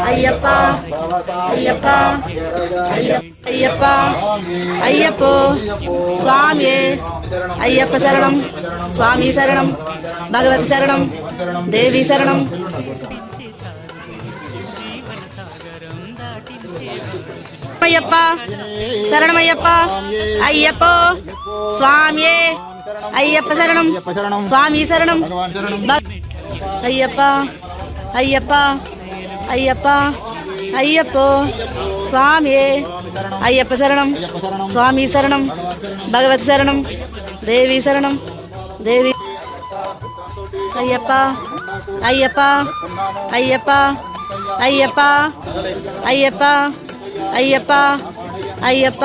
అయ్యప్ప అయ్యప్ప అయ్యప్ప అయ్యప్పో స్వామి అయ్యప్ప శరణం స్వామి శరణం భగవతి శరణం దేవి శరణం అయ్యప్ప శరణమయ్యప్ప అయ్యప్పో స్వామి అయ్యప్ప శరణం స్వామి శరణం అయ్యప్ప అయ్యప్ప అయ్యప్ప అయ్యప్పో స్వామి అయ్యప్ప శరణం స్వామి శరణం భగవతి శరణం దేవి శరణం దేవి అయ్యప్ప అయ్యప్ప అయ్యప్ప అయ్యప్ప అయ్యప్ప అయ్యప్ప అయ్యప్ప